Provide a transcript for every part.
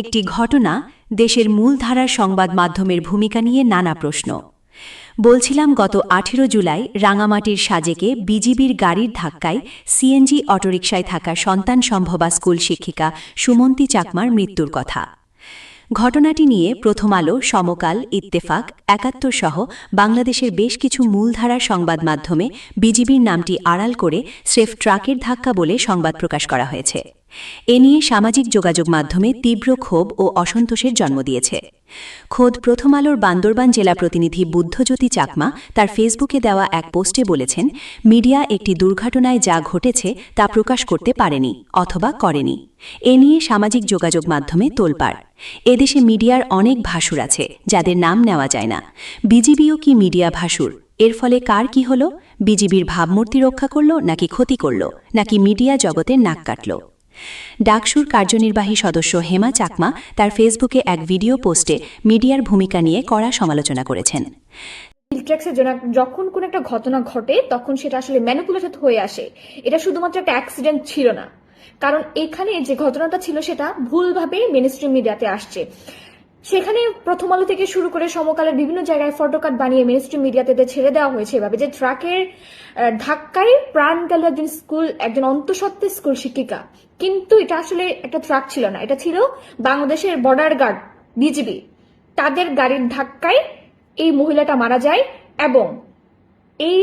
একটি ঘটনা, দেশের মূলধারার সংবাদ মাধ্যমের ভূমিকা নিয়ে নানা প্রশ্ন। বলছিলাম, গত ১৮ জুলাই রাঙামাটির সাজেকে বিজিবির গাড়ির ধাক্কায় সিএনজি অটোরিকশায় থাকা সন্তান সম্ভবা স্কুল শিক্ষিকা সুমন্তী চাকমার মৃত্যুর কথা। ঘটনাটি নিয়ে প্রথম আলো, সমকাল, ইত্তেফাক, ৭১ সহ বাংলাদেশের বেশ কিছু মূলধারার সংবাদ মাধ্যমে বিজিবির নামটি আড়াল করে স্রেফ ট্রাকের ধাক্কা বলে সংবাদ প্রকাশ করা হয়েছে। এ নিয়ে সামাজিক যোগাযোগ মাধ্যমে তীব্র ক্ষোভ ও অসন্তোষের জন্ম দিয়েছে। খোদ প্রথম আলোর বান্দরবান জেলা প্রতিনিধি বুদ্ধজ্যোতি চাকমা তার ফেসবুকে দেওয়া এক পোস্টে বলেছেন, মিডিয়া একটি দুর্ঘটনায় যা ঘটেছে তা প্রকাশ করতে পারেনি অথবা করেনি। এ নিয়ে সামাজিক যোগাযোগ মাধ্যমে তোলপাড়। এদেশে মিডিয়ার অনেক ভাশুর আছে, যাদের নাম নেওয়া যায় না। বিজিবিও কি মিডিয়া ভাশুর? এর ফলে কার কি হল? বিজিবির ভাবমূর্তি রক্ষা করল, নাকি ক্ষতি করল, নাকি মিডিয়া জগতের নাক কাটল? ডাকসুর কার্যনির্বাহী সদস্য হেমা চাকমা তার ফেসবুকে এক ভিডিও পোস্টে মিডিয়ার ভূমিকা নিয়ে কড়া সমালোচনা করেছেন। হিলট্র্যাক্সের জন্য যখন কোনো একটা ঘটনা ঘটে তখন সেটা আসলে ম্যানিপুলেটেড হয়ে আসে। এটা শুধুমাত্র একটা অ্যাক্সিডেন্ট ছিল না, কারণ এখানে যে ঘটনাটা ছিল সেটা ভুলভাবে মেইনস্ট্রিম মিডিয়াতে আসছে। সেখানে প্রথম আলো থেকে শুরু করে সমকালের বিভিন্ন জায়গায় ফটোকার্ড বানিয়ে মেইনস্ট্রিম মিডিয়াতে ছেড়ে দেওয়া হয়েছে এভাবে যে ট্রাকের ধাক্কায় প্রাণ গেল একজন অন্তঃসত্ত্বা স্কুল শিক্ষিকা। কিন্তু এটা আসলে একটা ট্রাক ছিল না, এটা ছিল বাংলাদেশের বর্ডার গার্ড বিজিবি। তাদের গাড়ির ধাক্কায় এই মহিলাটা মারা যায় এবং এই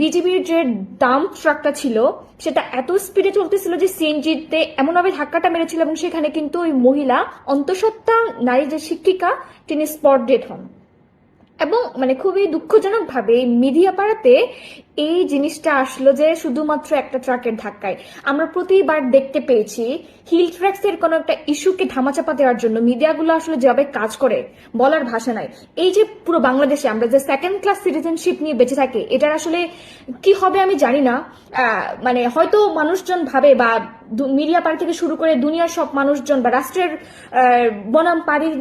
বিজিবির যে ডাম্প ট্রাকটা ছিল সেটা এত স্পিডে চলতেছিল যে সিএনজিতে এমনভাবে ধাক্কাটা মেরেছিল এবং সেখানে কিন্তু ওই মহিলা অন্তঃসত্ত্বা নারী যে শিক্ষিকা তিনি স্পট ডেড হন। এবং খুবই দুঃখজনক ভাবে মিডিয়া পাড়াতে এই জিনিসটা আসলো যে শুধুমাত্র একটা ট্রাকের ধাক্কায়। আমরা প্রতিবার দেখতে পেয়েছি হিলট্র্যাক্স এর কোনো একটা ইস্যুকে ধামাচাপা দেওয়ার জন্য মিডিয়াগুলো আসলে যেভাবে কাজ করে বলার ভাষা নাই। এই যে পুরো বাংলাদেশে আমরা যে সেকেন্ড ক্লাস সিটিজেনশিপ নিয়ে বেঁচে থাকি, এটার আসলে কি হবে আমি জানি না। হয়তো মানুষজন ভাবে বা মিডিয়া পাড়ি থেকে শুরু করে দুনিয়ার সব মানুষজন বা রাষ্ট্রের বনাম পাড়ির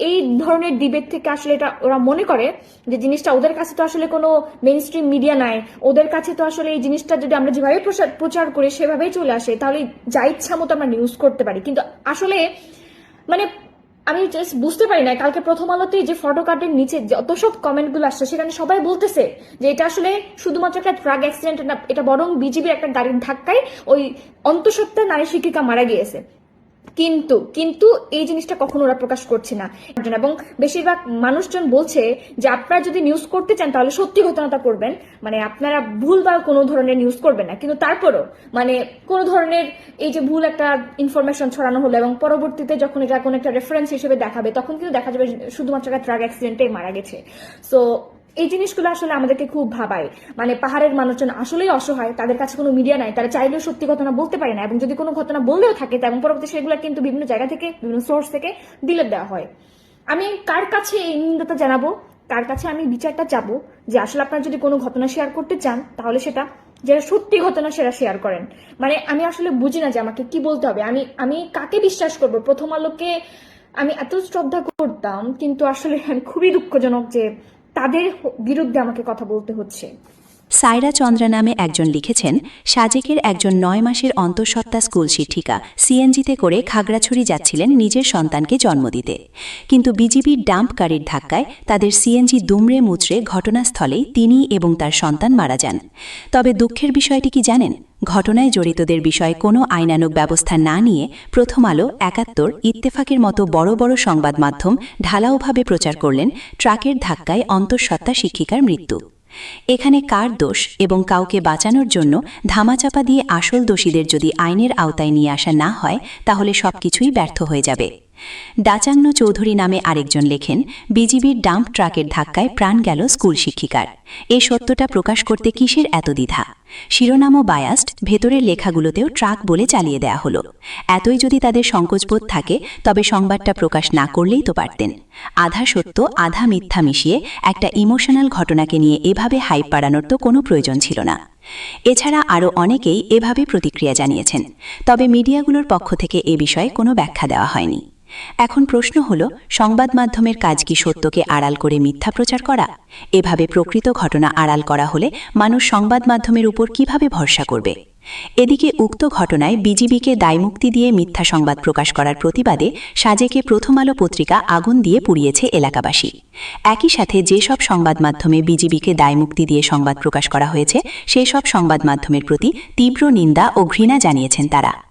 এই ধরনের ডিবেট থেকে আসলে এটা ওরা মনে করে যে জিনিসটা ওদের কাছে তো আসলে কোনো মেইনস্ট্রিম মিডিয়া নাই, ওদের কাছে তো আসলে এই জিনিসটা যদি আমরা যেভাবে প্রচার করি সেভাবেই চলে আসে, তাহলে যা ইচ্ছা মতো আমরা নিউজ করতে পারি। কিন্তু আসলে আমি জাস্ট বুঝতে পারি না, কালকে প্রথম আলোতে যে ফটো কার্ডের নিচে যত সব কমেন্ট গুলো আসছে সেখানে সবাই বলতেছে যে এটা আসলে শুধুমাত্র একটা ট্রাক অ্যাক্সিডেন্ট না, এটা বরং বিজিবির একটা গাড়ির ধাক্কায় ওই অন্তঃসত্ত্বা নারী শিক্ষিকা মারা গিয়েছে। কিন্তু এই জিনিসটা কখনো ওরা প্রকাশ করছে না। এবং বেশিরভাগ মানুষজন বলছে যে আপনারা যদি নিউজ করতে চান তাহলে সত্যি ঘটনাটা করবেন, আপনারা ভুলভাল কোনো ধরনের নিউজ করবেন না। কিন্তু তারপরও কোনো ধরনের এই যে ভুল একটা ইনফরমেশন ছড়ানো হলো এবং পরবর্তীতে যখন এটা কোনো একটা রেফারেন্স হিসেবে দেখাবে তখন কিন্তু দেখা যাবে শুধুমাত্র একটা ট্রাক অ্যাক্সিডেন্টে মারা গেছে। সো এই জিনিসগুলো আসলে আমাদেরকে খুব ভাবায়। পাহাড়ের মানুষজন আসলেই অসহায়, তাদের কাছে কোনো মিডিয়া নাই, তারা চাইলেও সত্যি ঘটনা বলতে পারে না, এবং যদি কোনো ঘটনা বললেও থাকে তেমন পরবর্তী সেগুলো কিন্তু বিভিন্ন জায়গা থেকে বিভিন্ন সোর্স থেকে ডিলিট দেওয়া হয়। আমি কার কাছে এই নিন্দাটা জানাবো, কার কাছে আমি বিচারটা চাবো যে আসলে আপনারা যদি কোনো ঘটনা শেয়ার করতে চান তাহলে সেটা যেটা সত্যি ঘটনা সেটা শেয়ার করেন। আমি আসলে বুঝি না যে আমাকে কি বলতে হবে, আমি কাকে বিশ্বাস করব। প্রথম আলোকে আমি এত শ্রদ্ধা করতাম, কিন্তু আসলে খুবই দুঃখজনক যে তাদের বিরুদ্ধে আমাকে কথা বলতে হচ্ছে। সাইরা চন্দ্রা নামে একজন লিখেছেন, সাজেকের একজন ৯ মাসের অন্তঃসত্ত্বা স্কুল শিক্ষিকা সিএনজিতে করে খাগড়াছড়ি যাচ্ছিলেন নিজের সন্তানকে জন্ম দিতে। কিন্তু বিজিবির ডাম্প গাড়ির ধাক্কায় তাদের সিএনজি দুমড়ে মুচড়ে ঘটনাস্থলেই তিনি এবং তার সন্তান মারা যান। তবে দুঃখের বিষয়টি কি জানেন? ঘটনায় জড়িতদের বিষয়ে কোনো আইনানুগ ব্যবস্থা না নিয়ে প্রথম আলো, ৭১, ইত্তেফাকের মতো বড় বড় সংবাদ মাধ্যম ঢালাওভাবে প্রচার করলেন ট্রাকের ধাক্কায় অন্তঃসত্ত্বা শিক্ষিকার মৃত্যু। এখানে কার দোষ এবং কাউকে বাঁচানোর জন্য ধামাচাপা দিয়ে আসল দোষীদের যদি আইনের আওতায় নিয়ে আসা না হয় তাহলে সবকিছুই ব্যর্থ হয়ে যাবে। ডাচান্ন চৌধুরী নামে আরেকজন লেখেন, বিজিবির ডাম্প ট্রাকের ধাক্কায় প্রাণ গেল স্কুল শিক্ষিকার। এই সত্যটা প্রকাশ করতে কিসের এত দ্বিধা? শিরোনামও বায়াস্ট, ভেতরের লেখাগুলোতেও ট্রাক বলে চালিয়ে দেয়া হলো। এতই যদি তাদের সংকোচবোধ থাকে তবে সংবাদটা প্রকাশ না করলেই তো পারতেন। আধা সত্য আধা মিথ্যা মিশিয়ে একটা ইমোশনাল ঘটনাকে নিয়ে এভাবে হাইপ বাড়ানোর তো কোনো প্রয়োজন ছিল না। এছাড়া আরও অনেকেই এভাবে প্রতিক্রিয়া জানিয়েছেন, তবে মিডিয়াগুলোর পক্ষ থেকে এ বিষয়ে কোনো ব্যাখ্যা দেওয়া হয়নি। এখন প্রশ্ন হল, সংবাদ মাধ্যমের কাজ কি সত্যকে আড়াল করে মিথ্যা প্রচার করা? এভাবে প্রকৃত ঘটনা আড়াল করা হলে মানুষ সংবাদ মাধ্যমের উপর কিভাবে ভরসা করবে? এদিকে উক্ত ঘটনায় বিজিবিকে দায়মুক্তি দিয়ে মিথ্যা সংবাদ প্রকাশ করার প্রতিবাদে সাজেকে প্রথম আলো পত্রিকা আগুন দিয়ে পুড়িয়েছে এলাকাবাসী। একই সাথে যেসব সংবাদ মাধ্যমে বিজিবিকে দায়মুক্তি দিয়ে সংবাদ প্রকাশ করা হয়েছে সেই সব সংবাদ মাধ্যমের প্রতি তীব্র নিন্দা ও ঘৃণা জানিয়েছেন তারা।